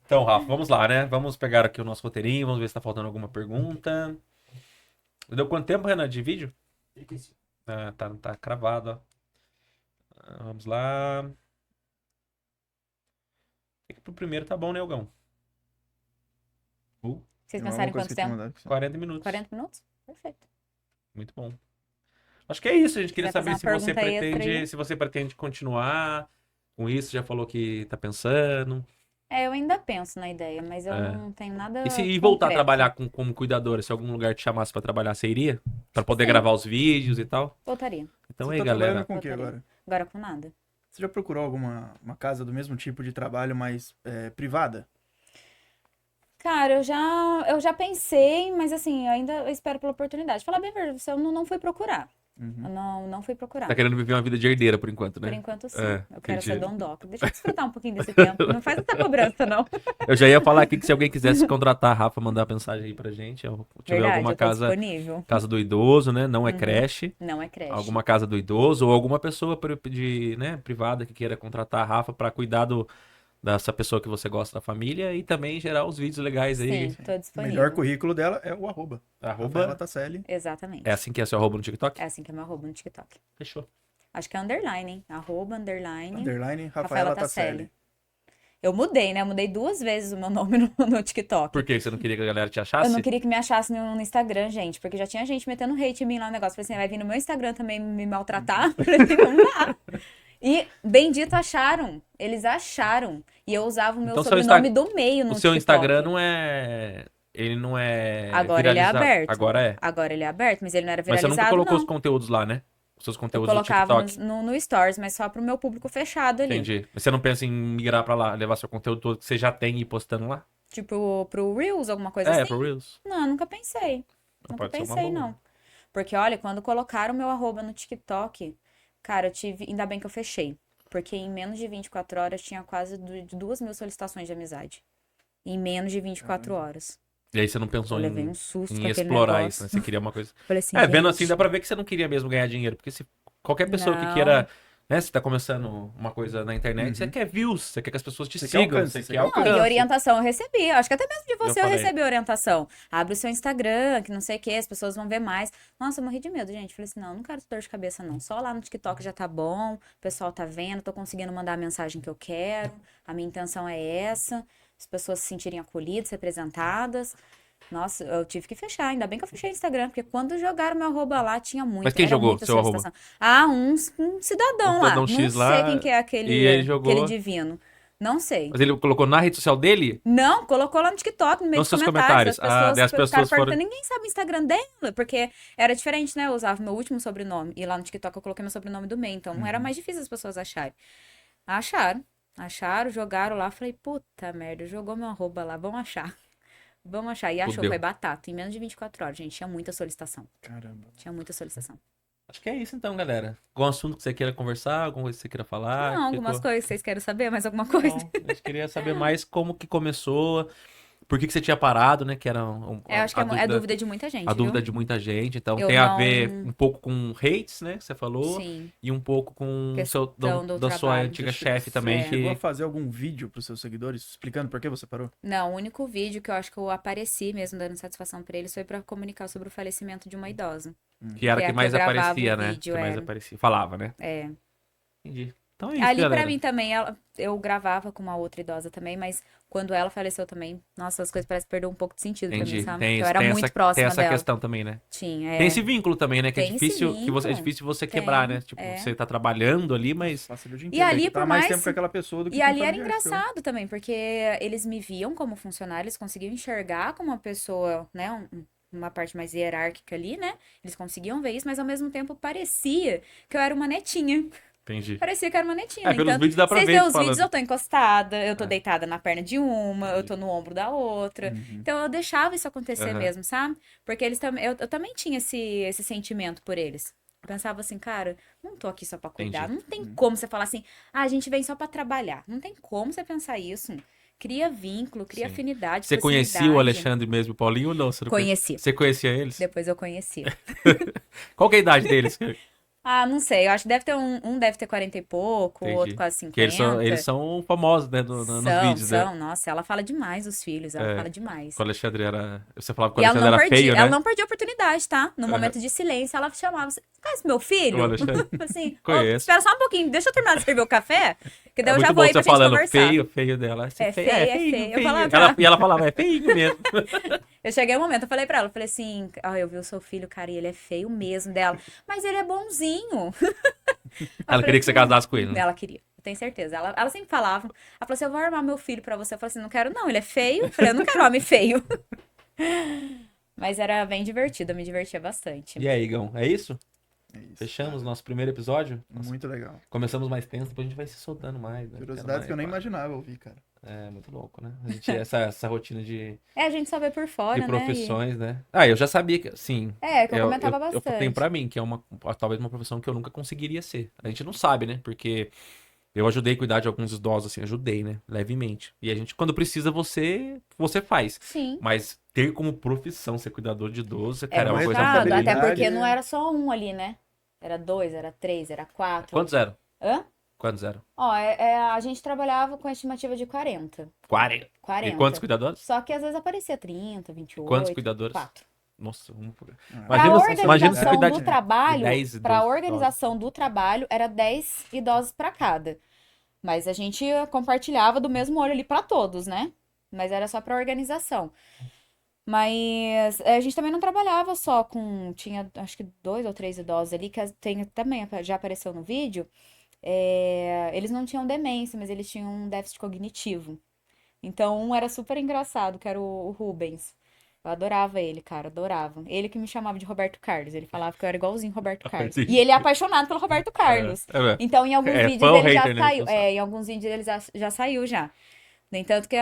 Então, Rafa, vamos lá, né? Vamos pegar aqui o nosso roteirinho, vamos ver se tá faltando alguma pergunta. Deu quanto tempo, Renan, de vídeo? 35. Ah, tá cravado, ó. Vamos lá. Tem que pro primeiro tá bom, né, Elgão? Vocês Tem pensaram alguma em coisa quanto que eu tempo? mandar? 40 minutos. 40 minutos? Perfeito. Muito bom. Acho que é isso. A gente queria Quer fazer saber uma se você pergunta extra pretende, aí? se você pretende continuar com isso. Já falou que tá pensando. É, eu ainda penso na ideia, mas eu É. não tenho nada. E se voltar a concreto. trabalhar como cuidadora, se algum lugar te chamasse pra trabalhar, você iria? Pra poder Sim. gravar os vídeos e tal? Voltaria. Então Você aí, tá galera. trabalhando com o que Voltaria. agora? Agora com nada. Você já procurou uma casa do mesmo tipo de trabalho, mas privada? Cara, eu já pensei, mas assim, eu ainda espero pela oportunidade. Falar bem a verdade, eu não fui procurar. Uhum. Eu não fui procurar. Tá querendo viver uma vida de herdeira por enquanto, né? Por enquanto, sim. É, Eu quero entendi. ser dondoca. Deixa eu desfrutar um pouquinho desse tempo. Não faz essa cobrança, não. Eu já ia falar aqui que se alguém quisesse contratar a Rafa, mandar mensagem aí pra gente. Eu tiver Verdade, alguma eu tô casa, disponível. casa do idoso, né? Não é Uhum. creche. Não é creche. Alguma casa do idoso ou alguma pessoa né, privada que queira contratar a Rafa pra cuidar dessa pessoa que você gosta da família e também gerar os vídeos legais aí. Sim, tô O disponível. melhor currículo dela é o arroba. Rafaela Arroba. Tasselli. Exatamente. É assim que é seu arroba no TikTok? É assim que é meu arroba no TikTok. Fechou. Acho que é underline, hein? Arroba, underline, Underline Rafaela Rafaela Tasselli. Tasselli. Eu mudei, né? Eu mudei 2 vezes o meu nome no TikTok. Por quê? Você não queria que a galera te Eu achasse? não queria que me achasse no Instagram, gente, porque já tinha gente metendo hate em mim lá no negócio. Falei assim, vai vir no meu Instagram também me maltratar? Falei assim, não dá. E, bendito, acharam. Eles acharam. E eu usava o meu Então, seu sobrenome do meio no O seu TikTok. Instagram não é... Ele não é Agora ele é viralizado. aberto. Agora é. Agora ele é aberto, mas ele não era Mas você viralizado, nunca colocou não. os conteúdos lá, né? Os seus Eu conteúdos no colocava TikTok. no Stories, mas só pro meu público fechado ali. Entendi. Mas você não pensa em migrar pra lá, levar seu conteúdo todo que você já tem e ir postando lá? Tipo, pro Reels, alguma coisa É, assim? pro Reels. Não, nunca pensei. Nunca Pode ser uma pensei, boa. não. Porque, olha, quando colocaram o meu arroba no TikTok, cara, eu tive. Ainda bem que eu fechei. Porque em menos de 24 horas tinha quase 2.000 solicitações de amizade. Em menos de 24 horas. E aí você não pensou Eu levei em, um susto em com aquele explorar negócio. isso, né? Você queria uma coisa... Falei assim, É, vendo gente, assim dá pra ver que você não queria mesmo ganhar dinheiro. Porque se qualquer pessoa que Não. queira... Né, você tá começando uma coisa na internet, você quer views, você quer que as pessoas te Você quer sigam, alcance, você você quer quer Não, e alcance. orientação eu recebi. Eu acho que até mesmo de você eu falei. recebi orientação. Abre o seu Instagram, que não sei o que, as pessoas vão ver mais. Nossa, eu morri de medo, gente. Falei assim, não quero dor de cabeça, não. Só lá no TikTok já tá bom, o pessoal tá vendo, tô conseguindo mandar a mensagem que eu quero. A minha intenção é essa. As pessoas se sentirem acolhidas, representadas. Nossa, eu tive que fechar. Ainda bem que eu fechei o Instagram, porque quando jogaram meu arroba lá, tinha muito. Mas quem era jogou muita seu arroba? solicitação. Ah, um cidadão Um lá. cidadão Não X sei lá, quem que é aquele, e ele jogou. aquele divino. Não sei. Mas ele colocou na rede social dele? Não, colocou lá no TikTok, no meio Nos dos seus comentários. comentários. Daí as pessoas ficaram foram- perguntando, ninguém sabe o Instagram dela, porque era diferente, né? Eu usava meu último sobrenome. E lá no TikTok eu coloquei meu sobrenome do meio. Então era mais difícil as pessoas acharem. Acharam, jogaram lá. Falei, puta merda, jogou meu arroba lá, vamos achar. Vamos achar. E achou, Fudeu. foi batata. Em menos de 24 horas, gente. Tinha muita solicitação. Caramba. Tinha muita solicitação. Acho que é isso então, galera. Algum assunto que você queira conversar, alguma coisa que você queira falar? Não, algumas coisas que vocês querem saber, mais alguma coisa. Não, a gente queria saber mais como que começou. por que você tinha parado, né? Que era Eu acho que é a dúvida de muita gente, a dúvida viu? de muita gente. Então Eu tem a não- ver um pouco com hates, né? Que você falou. Sim. E um pouco com o Questão do da sua trabalho. antiga Você chefe também. É. Chegou a Que... fazer algum vídeo pros seus seguidores explicando por que você parou? Não, o único vídeo que eu acho que eu apareci mesmo dando satisfação pra eles foi pra comunicar sobre o falecimento de uma idosa. Que era Que é que que mais eu gravava aparecia, o né? vídeo, que mais é. aparecia. Falava, né? É. Entendi. Então é isso, Ali galera. pra mim também, eu gravava com uma outra idosa também, mas quando ela faleceu também, nossa, as coisas parecem perder um pouco de sentido pra Entendi. mim, sabe? Tem, Porque eu era tem muito essa, próxima tem essa dela. questão também, né? Tinha, Tem esse vínculo também, né? Que é Tem esse difícil, é vínculo. difícil você quebrar, Tem, né? Tipo, é. você tá trabalhando ali, mas... Passa o dia E inteiro, ali, aí tu tá por mais mais- tempo com aquela pessoa do que E com ali um era familiar seu. engraçado também, porque eles me viam como funcionário, eles conseguiam enxergar como uma pessoa, né, uma parte mais hierárquica ali, né? Eles conseguiam ver isso, mas ao mesmo tempo parecia que eu era uma netinha. Entendi. Parecia que eu era uma netinha. É, No pelos entanto, vídeos dá pra vocês ver verem tu os falando. vídeos, eu tô encostada, eu tô É. deitada na perna de uma, eu tô no ombro da outra. Uhum. Então eu deixava isso acontecer Aham. mesmo, sabe? Porque eles também, eu também tinha esse sentimento por eles. Eu pensava assim, cara, não tô aqui só pra cuidar. Entendi. Não tem como você falar assim, a gente vem só pra trabalhar. Não tem como você pensar isso. Cria vínculo, cria Sim. afinidade, Você conhecia o proximidade. Alexandre mesmo e o Paulinho ou não? Você não Conheci. Você conhecia eles? Depois eu conheci. Qual que é a idade deles? Ah, não sei. Eu acho que deve ter um deve ter 40 e pouco, o Entendi. outro quase 50. Que eles são famosos, né? Nos vídeos, né? São. Nossa, ela fala demais dos filhos, ela É. fala demais. O Alexandre era... Você falava que o E ela Alexandre não era perdia, feio, né? ela não perdia a oportunidade, tá? No Aham. momento de silêncio, ela chamava, você conhece meu filho? O Alexandre. Assim, "Ô, Conheço. espera só um pouquinho, deixa eu terminar de servir o café, que daí É eu já muito vou bom aí pra você gente falando conversar. feio dela. Esse É feio, é feio. Eu falava pra E ela falava, é feinho mesmo. Eu cheguei um momento, eu falei pra ela, eu falei assim, eu vi o seu filho, cara, e ele é feio mesmo dela, mas ele é bonzinho. Ela queria que você casasse com ele, né? Ela queria, eu tenho certeza. Ela sempre falava. Ela falou assim: eu vou armar meu filho pra você. Eu falei assim: não quero, não, ele é feio. Eu falei: eu não quero homem feio. Mas era bem divertido, eu me divertia bastante. E aí, Igão, é isso? É isso. Fechamos nosso primeiro episódio? Muito legal. Começamos mais tenso, depois a gente vai se soltando mais. Né? Curiosidades que eu nem Pá. imaginava ouvir, cara. É, muito louco, né? A gente, essa rotina de É, a gente só vê por fora, né? profissões, né? Ah, eu já sabia que, sim. Que eu comentava eu bastante. tenho pra mim, que é talvez uma profissão que eu nunca conseguiria ser. A gente não sabe, né? Porque eu ajudei a cuidar de alguns idosos, assim, ajudei, né? Levemente. E a gente, quando precisa, você faz. Sim. Mas ter como profissão ser cuidador de idoso, É cara, é uma coisa complicado, muito até porque né? não era só um ali, né? Era 2, era 3, era 4. Quantos eram? Hã? Quantos eram? Ó, a gente trabalhava com a estimativa de 40. 40. 40. E quantos cuidadores? Só que às vezes aparecia 30, 28. Quantos cuidadores? 4. Nossa, vamos por... Para Imagina, a imagina você organização cuidar do de trabalho, 10 para a idosos. organização do trabalho, era 10 idosos para cada. Mas a gente compartilhava do mesmo olho ali para todos, né? Mas era só para organização. Mas a gente também não trabalhava só com... Tinha, acho que 2 ou 3 idosos ali, que também já apareceu no vídeo. Eles não tinham demência, mas eles tinham um déficit cognitivo. Então, um era super engraçado, que era o Rubens. Eu adorava ele, cara, adorava. Ele que me chamava de Roberto Carlos. Ele falava que eu era igualzinho Roberto Carlos. entendi. E ele é apaixonado pelo Roberto Carlos. Então, Então, em alguns É vídeos fã ou ele já hater, né? saiu. Não sabe. Em alguns vídeos ele já saiu já. No entanto que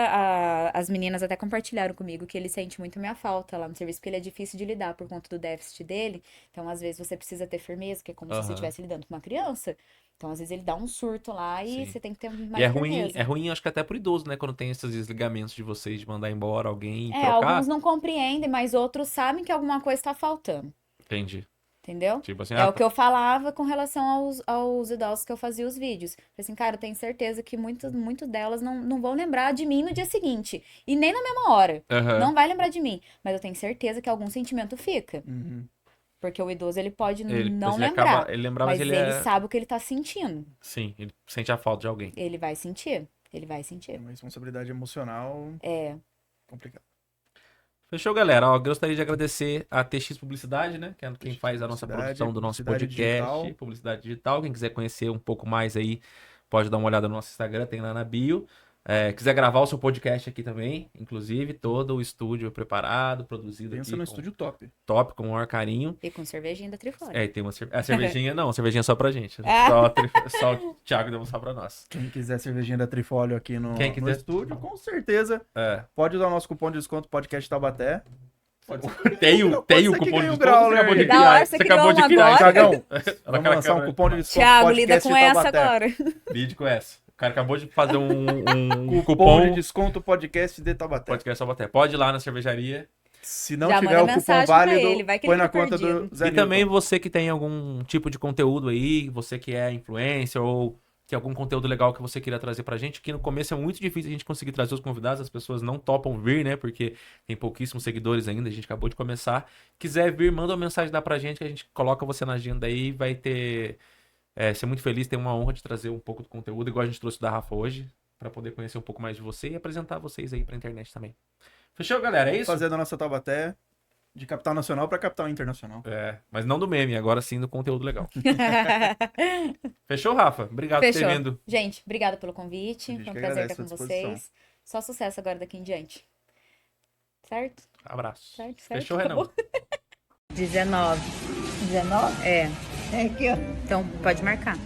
as meninas até compartilharam comigo que ele sente muito minha falta lá no serviço, porque ele é difícil de lidar por conta do déficit dele. Então, às vezes, você precisa ter firmeza, que é como se você Aham. estivesse lidando com uma criança. Então, às vezes, ele dá um surto lá e Sim. você tem que ter E mais firmeza. é ruim, acho que até pro idoso, né? Quando tem esses desligamentos de vocês, de mandar embora alguém e É, trocar. alguns não compreendem, mas outros sabem que alguma coisa tá faltando. Entendi. Entendeu? Tipo assim, É o que eu falava com relação aos idosos que eu fazia os vídeos. Falei assim, cara, eu tenho certeza que muito delas não vão lembrar de mim no dia seguinte. E nem na mesma hora. aham. Não vai lembrar de mim. Mas eu tenho certeza que algum sentimento fica. Uhum. Porque o idoso, ele pode Ele, não ele lembrar. acaba, ele lembrar, mas mas ele ele é... sabe o que ele tá sentindo. Sim, ele sente a falta de alguém. Ele vai sentir. Ele vai É sentir. uma responsabilidade emocional É. complicada. Fechou, galera. Ó, gostaria de agradecer a TX Publicidade, né? Que é quem TX faz a nossa Publicidade, produção do nosso publicidade podcast, digital. Publicidade Digital. Quem quiser conhecer um pouco mais aí, pode dar uma olhada no nosso Instagram, tem lá na bio. Quiser gravar o seu podcast aqui também, inclusive, todo o estúdio preparado, produzido Pensa aqui no com estúdio top. top, com o maior carinho. E com cervejinha da Trifone. E tem a cervejinha, não, a cervejinha é só pra gente. Ah. Só o Thiago deu mostrar pra nós. Quem quiser cervejinha da Trifólio aqui no Quem quiser. estúdio, com certeza É. pode usar o nosso cupom de desconto podcast Taubaté. Tem o ser cupom que ganhe de um desconto, grau, você acabou né? de Da criar. hora, você criou um agora. Thiagão, Olha vamos aquela lançar um câmera. cupom de desconto Thiago, lida podcast com essa Taubaté. agora. Lide com essa. cara acabou de fazer um Cupom de cupom desconto podcast de Taubaté. podcast Taubaté. Pode ir lá na cervejaria. Se não Já tiver manda o cupom mensagem pra válido, ele, vai que põe ele na fica conta perdido. do Zé E também Newton. você que tem algum tipo de conteúdo aí, você que é influencer ou tem algum conteúdo legal que você queira trazer pra gente, que no começo é muito difícil a gente conseguir trazer os convidados, as pessoas não topam vir, né? Porque tem pouquíssimos seguidores ainda, a gente acabou de começar. Quiser vir, manda uma mensagem lá pra gente que a gente coloca você na agenda aí, vai ter... ser muito feliz, ter uma honra de trazer um pouco do conteúdo, igual a gente trouxe da Rafa hoje, pra poder conhecer um pouco mais de você e apresentar vocês aí pra internet também. Fechou, galera? É isso? Fazer da nossa Taubaté de capital nacional para capital internacional. Mas não do meme, agora sim do conteúdo legal. Fechou, Rafa? Obrigado por Fechou. ter vindo. Gente, obrigada pelo convite. A gente Foi um que prazer agradece estar com a disposição. vocês. Só sucesso agora daqui em diante. Certo? Abraço. Certo? Fechou, Acabou. Renan? 19. 19? É. É aqui, ó. Então, pode marcar.